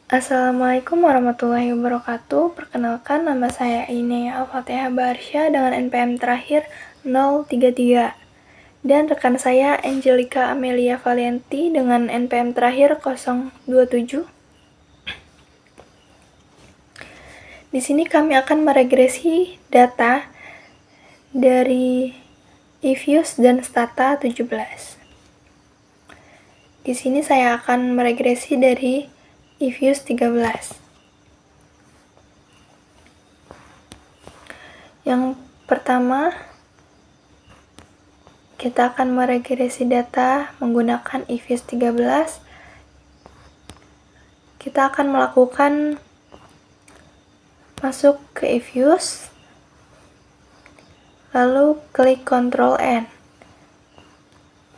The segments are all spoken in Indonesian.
Assalamualaikum warahmatullahi wabarakatuh. Perkenalkan, nama saya Ainaya Al-Fatihah Barsya dengan NPM terakhir 033. Dan rekan saya Angelica Amelia Valianti dengan NPM terakhir 027. Di sini kami akan meregresi data dari eViews dan Stata 17. Di sini saya akan meregresi dari eViews 13. Yang pertama, kita akan meregresi data menggunakan eViews 13. Kita akan melakukan masuk ke eViews, lalu klik Ctrl N.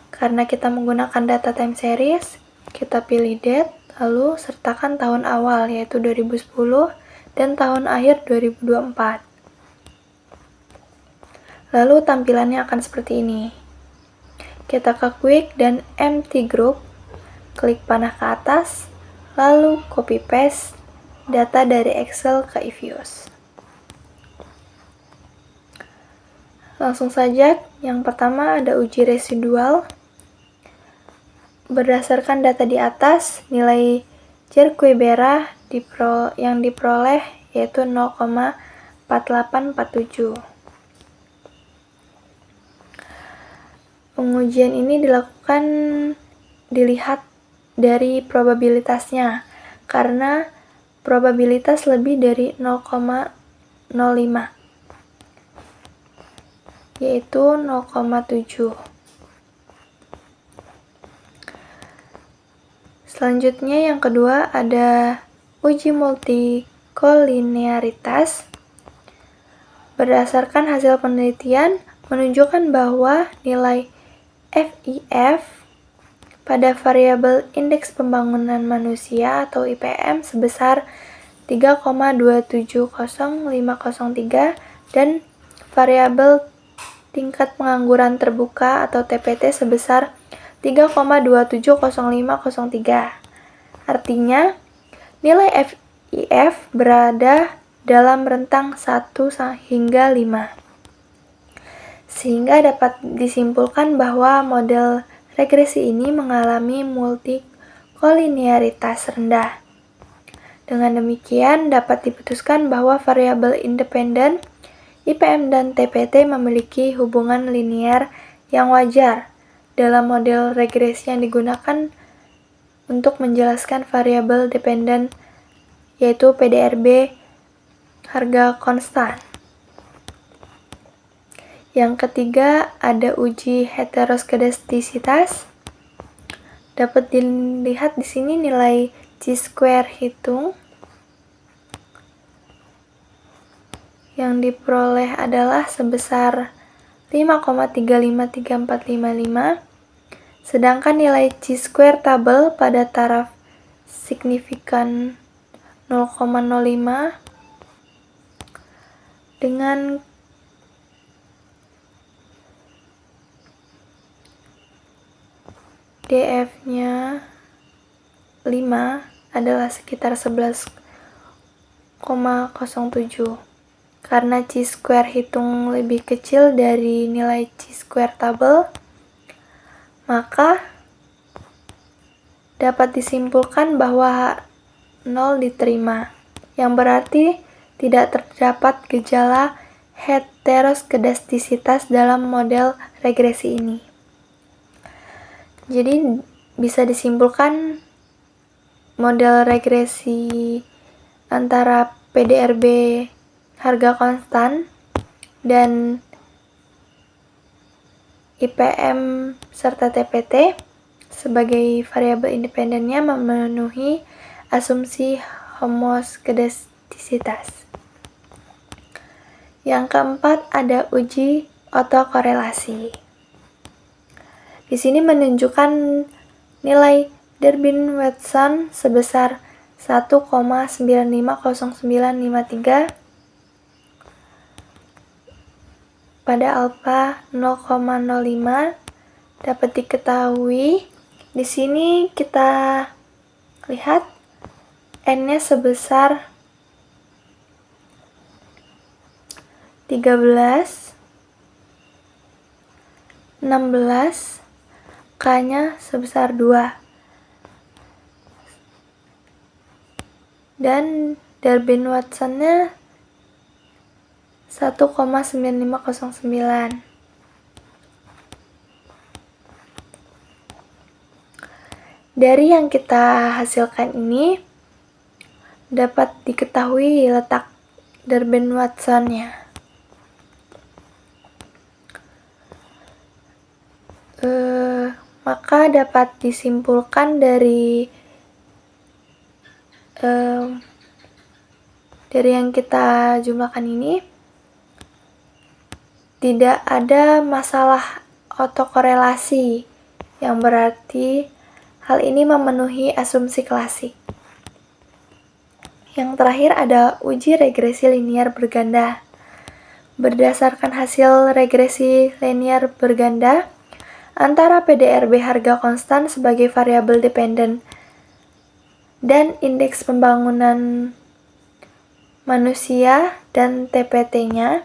Karena kita menggunakan data time series, kita pilih date, lalu sertakan tahun awal yaitu 2010 dan tahun akhir 2024. Lalu tampilannya akan seperti ini. Kita ke Quick dan Empty Group, klik panah ke atas, lalu copy paste data dari Excel ke eViews. Langsung saja, yang pertama ada uji residual. Berdasarkan data di atas, nilai Cerqueira yang diperoleh yaitu 0,4847. Pengujian ini dilihat dari probabilitasnya, karena probabilitas lebih dari 0,05, yaitu 0,7. Selanjutnya yang kedua ada uji multikolinearitas. Berdasarkan hasil penelitian menunjukkan bahwa nilai FIF pada variabel indeks pembangunan manusia atau IPM sebesar 3,270503 dan variabel tingkat pengangguran terbuka atau TPT sebesar 3,270503. Artinya, nilai FIF berada dalam rentang 1 hingga 5. Sehingga dapat disimpulkan bahwa model regresi ini mengalami multikolinearitas rendah. Dengan demikian, dapat diputuskan bahwa variabel independen IPM dan TPT memiliki hubungan linear yang wajar dalam model regresi yang digunakan untuk menjelaskan variabel dependen, yaitu PDRB harga konstan. Yang ketiga ada uji heteroskedastisitas. Dapat dilihat di sini nilai chi-square hitung yang diperoleh adalah sebesar 5,353455, sedangkan nilai chi-square tabel pada taraf signifikan 0,05 dengan DF-nya 5 adalah sekitar 11,07. Karena chi-square hitung lebih kecil dari nilai chi-square tabel, maka dapat disimpulkan bahwa 0 diterima, yang berarti tidak terdapat gejala heteroskedastisitas dalam model regresi ini. Jadi bisa disimpulkan model regresi antara PDRB harga konstan dan IPM serta TPT sebagai variabel independennya memenuhi asumsi homoskedastisitas. Yang keempat ada uji autokorelasi. Di sini menunjukkan nilai Durbin-Watson sebesar 1,950953 pada alfa 0,05. Dapat diketahui di sini kita lihat N-nya sebesar 13, 16, K-nya sebesar 2. Dan Darwin-Watson-nya 1,9509. Dari yang kita hasilkan ini dapat diketahui letak Darwin-Watson-nya. Maka dapat disimpulkan dari yang kita jumlahkan ini, tidak ada masalah autokorelasi, yang berarti hal ini memenuhi asumsi klasik. Yang terakhir ada uji regresi linear berganda. Berdasarkan hasil regresi linear berganda, antara PDRB harga konstan sebagai variabel dependen dan indeks pembangunan manusia dan TPT-nya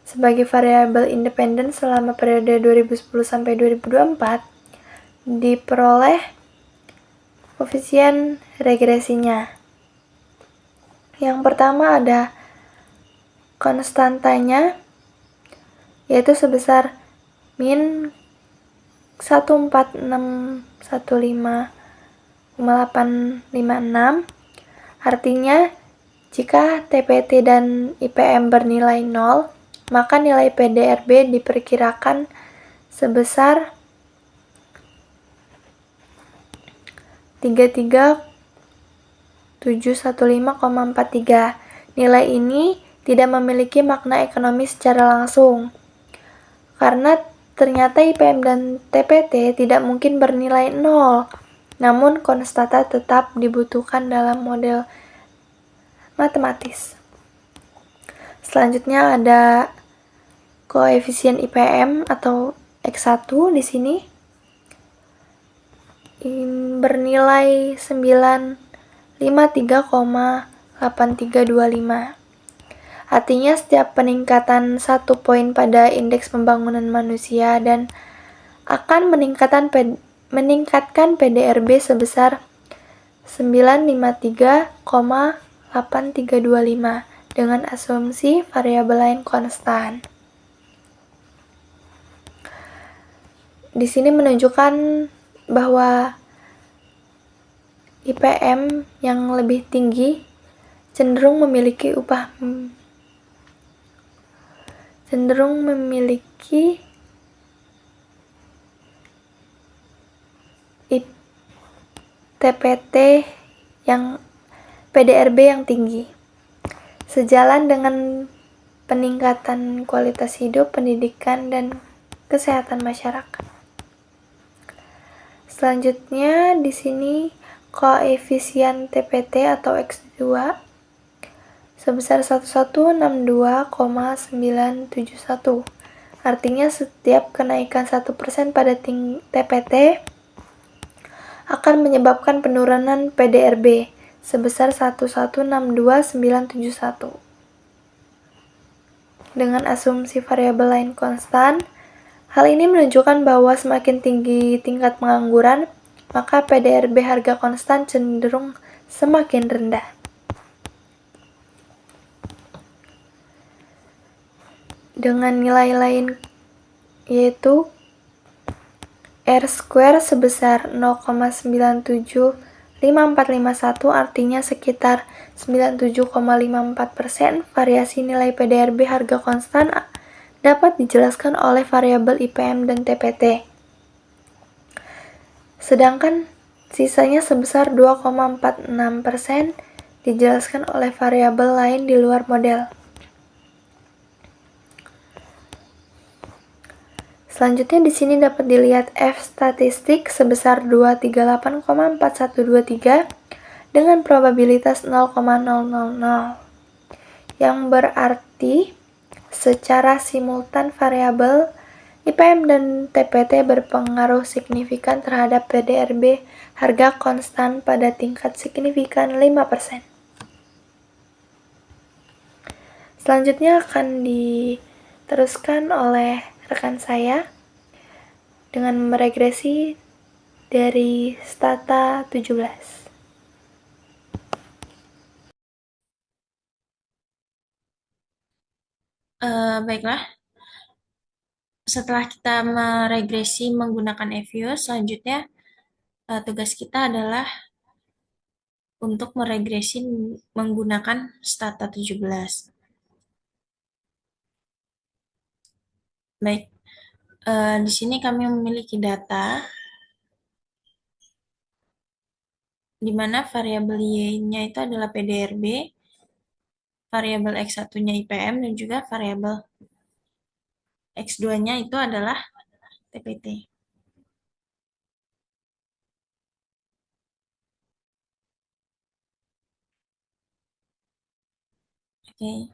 sebagai variabel independen selama periode 2010 sampai 2024 diperoleh koefisien regresinya. Yang pertama ada konstantanya, yaitu sebesar min 14615,856. Artinya, jika TPT dan IPM bernilai 0, maka nilai PDRB diperkirakan sebesar 33715,43. Nilai ini tidak memiliki makna ekonomis secara langsung, karena ternyata IPM dan TPT tidak mungkin bernilai 0, namun konstanta tetap dibutuhkan dalam model matematis. Selanjutnya ada koefisien IPM atau X1 di sini bernilai 953,8325. Artinya setiap peningkatan 1 poin pada indeks pembangunan manusia dan akan meningkatkan PDRB sebesar 953,8325 dengan asumsi variabel lain konstan. Di sini menunjukkan bahwa IPM yang lebih tinggi cenderung memiliki TPT yang PDRB yang tinggi, sejalan dengan peningkatan kualitas hidup, pendidikan, dan kesehatan masyarakat. Selanjutnya di sini koefisien TPT atau X2 sebesar 1162,971. Artinya setiap kenaikan 1% pada TPT akan menyebabkan penurunan PDRB sebesar 1162,971. Dengan asumsi variabel lain konstan, hal ini menunjukkan bahwa semakin tinggi tingkat pengangguran, maka PDRB harga konstan cenderung semakin rendah. Dengan nilai lain yaitu R² sebesar 0,975451, artinya sekitar 97,54%. Variasi nilai PDRB harga konstan dapat dijelaskan oleh variabel IPM dan TPT. Sedangkan sisanya sebesar 2,46% dijelaskan oleh variabel lain di luar model. Selanjutnya di sini dapat dilihat F statistik sebesar 238,4123 dengan probabilitas 0,000, yang berarti secara simultan variabel IPM dan TPT berpengaruh signifikan terhadap PDRB, harga konstan pada tingkat signifikan 5%. Selanjutnya akan diteruskan oleh rekan saya dengan meregresi dari Stata 17. Baiklah, setelah kita meregresi menggunakan EView, selanjutnya tugas kita adalah untuk meregresi menggunakan Stata 17. Baik, di sini kami memiliki data di mana variabel Y-nya itu adalah PDRB, variabel X1-nya IPM, dan juga variabel X2-nya itu adalah TPT. Oke,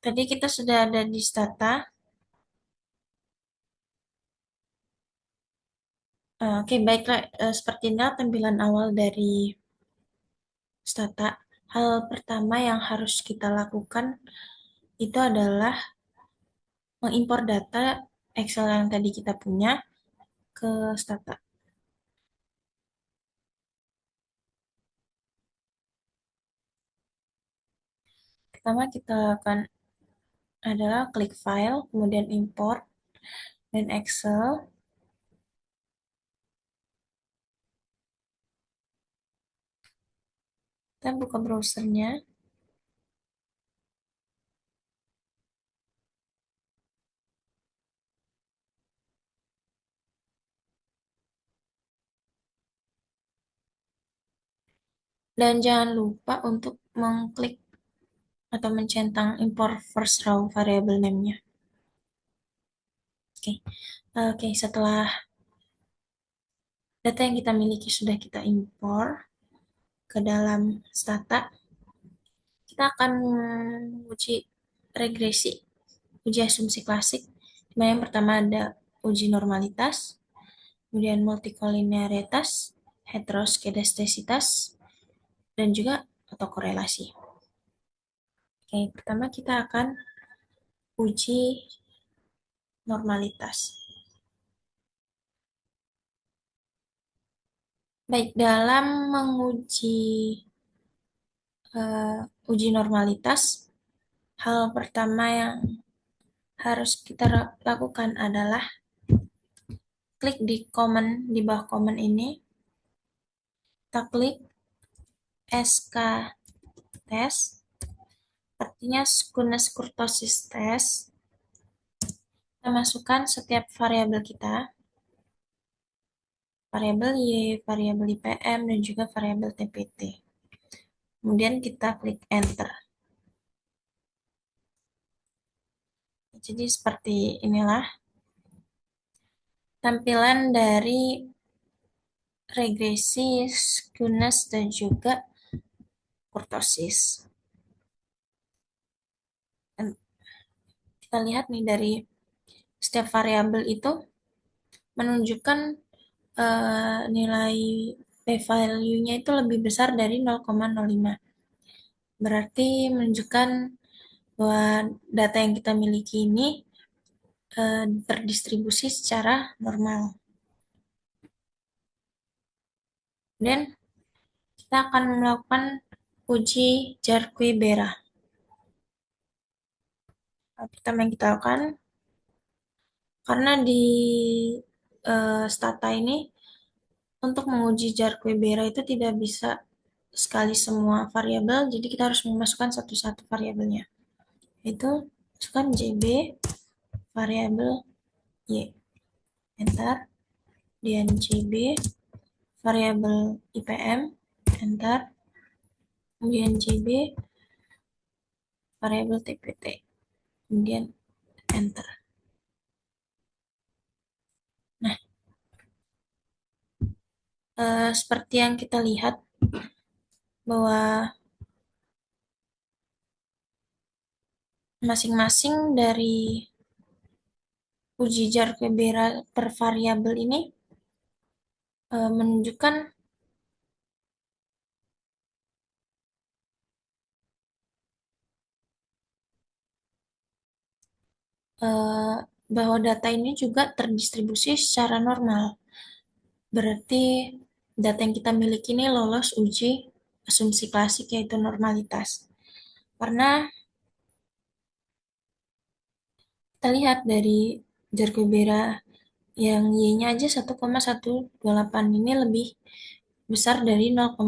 tadi kita sudah ada di Stata. Oke, baiklah. Seperti inilah tampilan awal dari Stata. Hal pertama yang harus kita lakukan itu adalah mengimpor data Excel yang tadi kita punya ke Stata. Pertama kita lakukan adalah klik file, kemudian import, dan Excel. Kita buka browsernya, dan jangan lupa untuk mengklik atau mencentang import first row variable name-nya. Oke, Oke, setelah data yang kita miliki sudah kita impor ke dalam Stata, kita akan menguji regresi, uji asumsi klasik, di mana yang pertama ada uji normalitas, kemudian multikolinearitas, heteroskedastisitas, dan juga autokorelasi. Oke, pertama kita akan uji normalitas. Baik, dalam menguji uji normalitas, hal pertama yang harus kita lakukan adalah klik di common, di bawah common ini, kita klik SK test, artinya Skewness kurtosis test. Kita masukkan setiap variabel kita, variabel Y, variabel IPM, dan juga variabel TPT. Kemudian kita klik enter. Jadi seperti inilah tampilan dari regresi Skewness dan juga kurtosis. Dan kita lihat nih dari setiap variabel itu menunjukkan nilai p-value-nya itu lebih besar dari 0,05. Berarti menunjukkan bahwa data yang kita miliki ini terdistribusi secara normal. Dan kita akan melakukan uji Jarque-Bera. Pertama yang kita lakukan, karena di Stata ini untuk menguji Jarque-Bera itu tidak bisa sekali semua variabel, jadi kita harus memasukkan satu-satu variabelnya. Itu masukkan JB variabel Y, enter, dan JB variabel IPM, enter, kemudian JB variabel TPT, kemudian enter. Seperti yang kita lihat bahwa masing-masing dari uji Jar-Kebeira per variabel ini menunjukkan eh, bahwa data ini juga terdistribusi secara normal. Berarti data yang kita miliki ini lolos uji asumsi klasik yaitu normalitas. Karena kita lihat dari Jar-Kebeira yang Y-nya aja 1,128 ini lebih besar dari 0,05.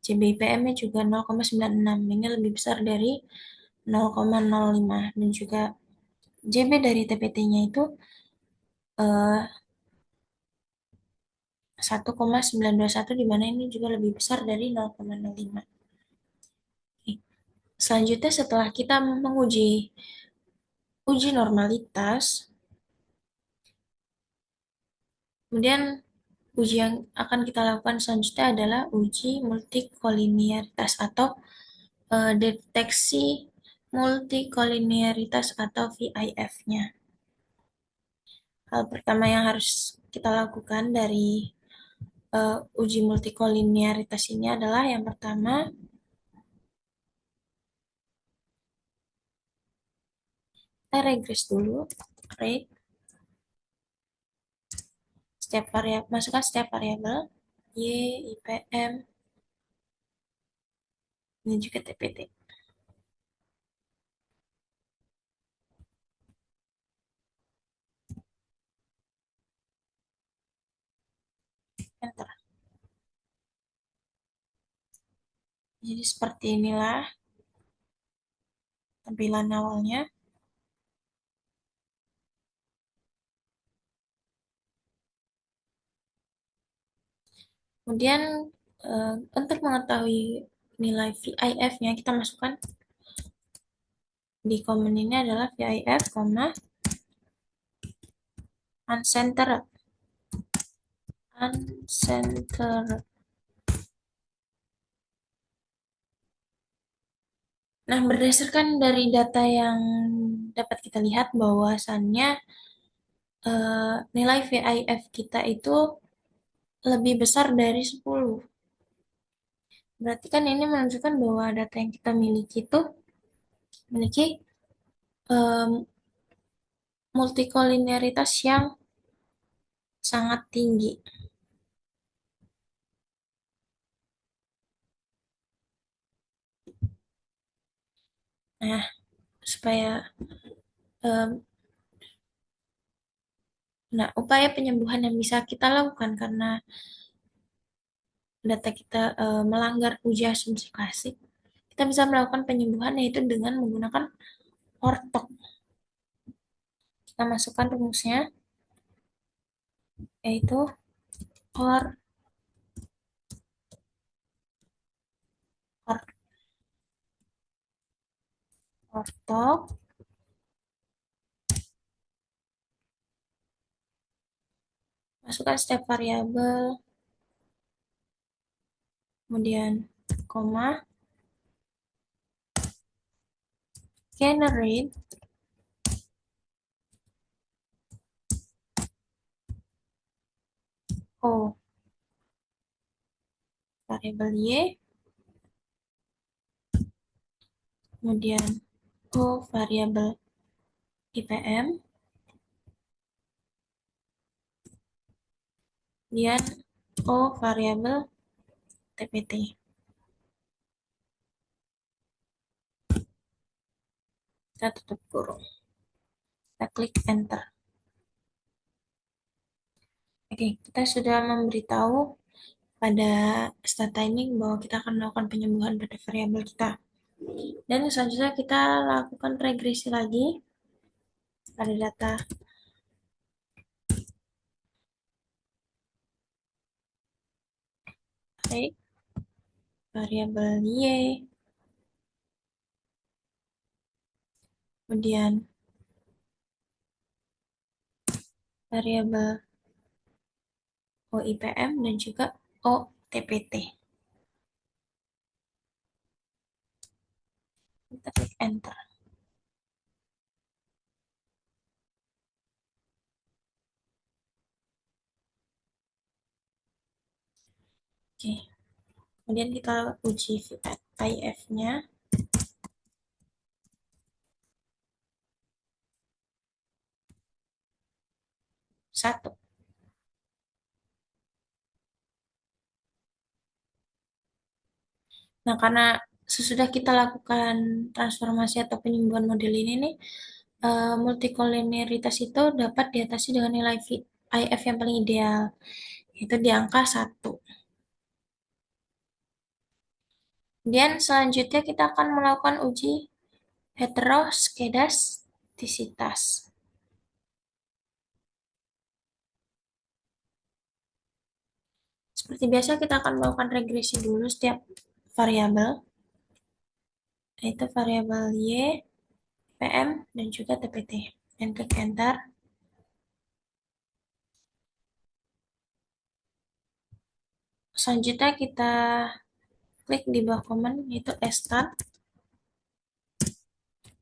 CBIPM-nya juga 0,96. Ini lebih besar dari 0,05 dan juga JB dari TPT-nya itu 1,921 di mana ini juga lebih besar dari 0,05. Selanjutnya setelah kita menguji uji normalitas, kemudian uji yang akan kita lakukan selanjutnya adalah uji multikolinearitas atau deteksi multikolinearitas atau VIF-nya. Hal pertama yang harus kita lakukan dari uji multikolinearitas ini adalah yang pertama, kita regres dulu, rate setiap variabel, masukkan setiap variabel, Y, IPM, ini juga TPT. Enter. Jadi seperti inilah tampilan awalnya. Kemudian untuk mengetahui nilai VIF-nya kita masukkan di komen ini adalah VIF, uncentered. Uncentered. Nah, berdasarkan dari data yang dapat kita lihat bahwasannya nilai VIF kita itu lebih besar dari 10. Berarti kan ini menunjukkan bahwa data yang kita miliki itu memiliki em, multikolinearitas yang sangat tinggi. Nah, supaya em, upaya penyembuhan yang bisa kita lakukan karena data kita melanggar uji asumsi klasik, kita bisa melakukan penyembuhan yaitu dengan menggunakan ortok. Kita masukkan rumusnya yaitu or or ortok masukkan setiap variabel, kemudian koma, generate O variabel Y, kemudian O variabel IPM, kemudian O variabel TPT. Kita tutup kurung. Kita klik enter. Oke, kita sudah memberitahu pada stata ini bahwa kita akan melakukan penyembuhan pada variabel kita. Dan selanjutnya kita lakukan regresi lagi pada data baik variabel Y, kemudian variabel OIPM, dan juga OTPT. Kita klik enter. Oke, kemudian kita uji IF-nya. Satu. Nah, karena sesudah kita lakukan transformasi atau penyembuhan model ini nih, multikoliniaritas itu dapat diatasi dengan nilai IF yang paling ideal, yaitu di angka 1. Kemudian selanjutnya kita akan melakukan uji heteroskedastisitas. Seperti biasa kita akan melakukan regresi dulu setiap variabel, yaitu variabel Y, PM, dan juga TPT. Dan klik enter. Selanjutnya kita klik di bawah komen, yaitu start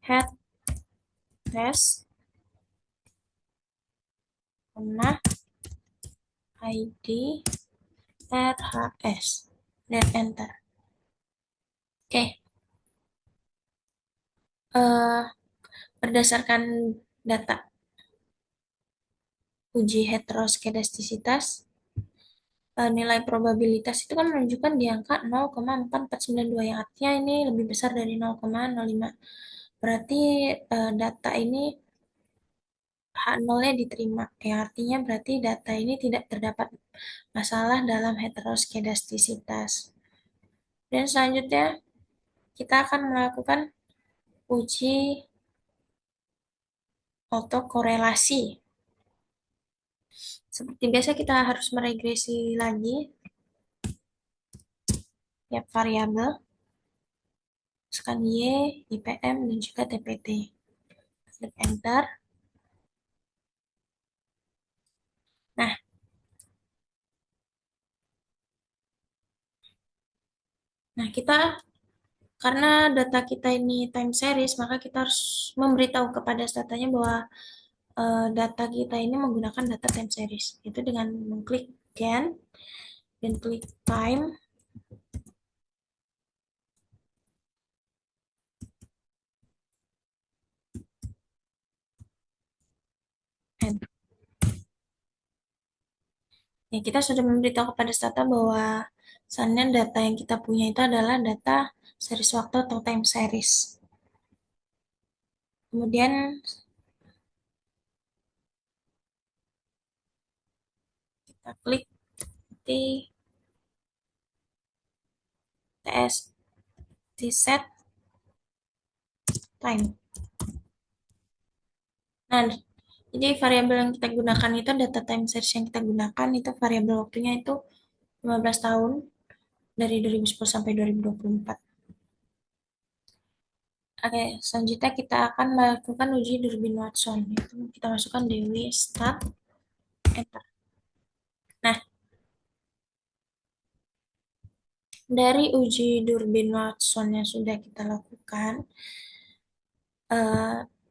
head test pernah ID RHS dan enter. Oke, berdasarkan data uji heteroskedastisitas, nilai probabilitas itu kan menunjukkan di angka 0,4492, yang artinya ini lebih besar dari 0,05. Berarti data ini H0-nya diterima, yang artinya berarti data ini tidak terdapat masalah dalam heteroskedastisitas. Dan selanjutnya kita akan melakukan uji autokorelasi. Seperti biasa kita harus meregresi lagi tiap variabel, masukkan Y, IPM, dan juga TPT. Klik enter. Nah, kita karena data kita ini time series, maka kita harus memberitahu kepada datanya bahwa data kita ini menggunakan data time series. Itu dengan mengklik Gen dan klik Time. And ya, kita sudah memberitahu kepada data bahwa seandainya data yang kita punya itu adalah data series waktu atau time series. Kemudian kita klik di TST set time. Nah, jadi variabel yang kita gunakan itu data time series yang kita gunakan itu variabel waktunya itu 15 tahun dari 2010 sampai 2024. Oke, selanjutnya kita akan melakukan uji Durbin Watson. Itu kita masukkan Dewi start enter. Nah, dari uji Durbin Watson yang sudah kita lakukan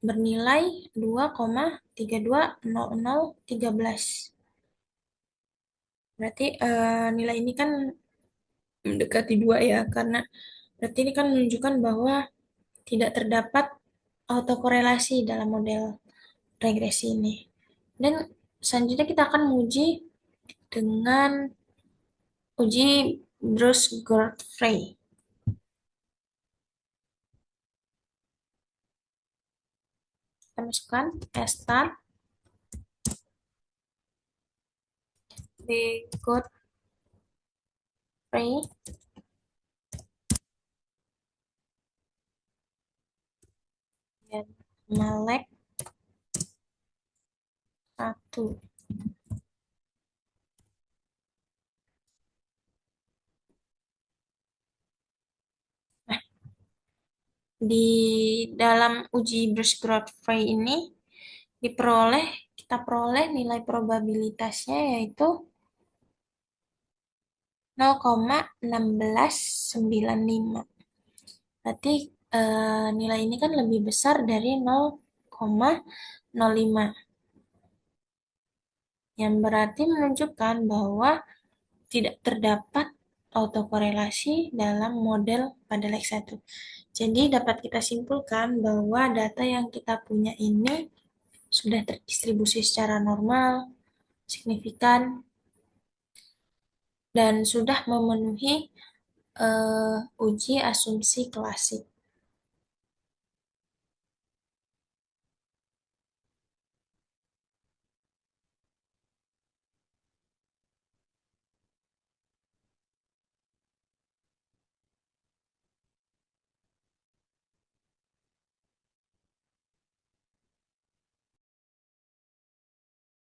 bernilai 2,320013. Berarti nilai ini kan mendekati 2 ya, karena berarti ini kan menunjukkan bahwa tidak terdapat autokorelasi dalam model regresi ini. Dan selanjutnya kita akan menguji dengan uji Bruce-Godfrey. Kita masukkan start di Godfrey dan Malek 1. Nah, di dalam uji Bruce-Godfrey ini kita peroleh nilai probabilitasnya yaitu 0,1695. Berarti nilai ini kan lebih besar dari 0,05, yang berarti menunjukkan bahwa tidak terdapat autokorelasi dalam model pada leg 1. Jadi dapat kita simpulkan bahwa data yang kita punya ini sudah terdistribusi secara normal, signifikan, dan sudah memenuhi uji asumsi klasik.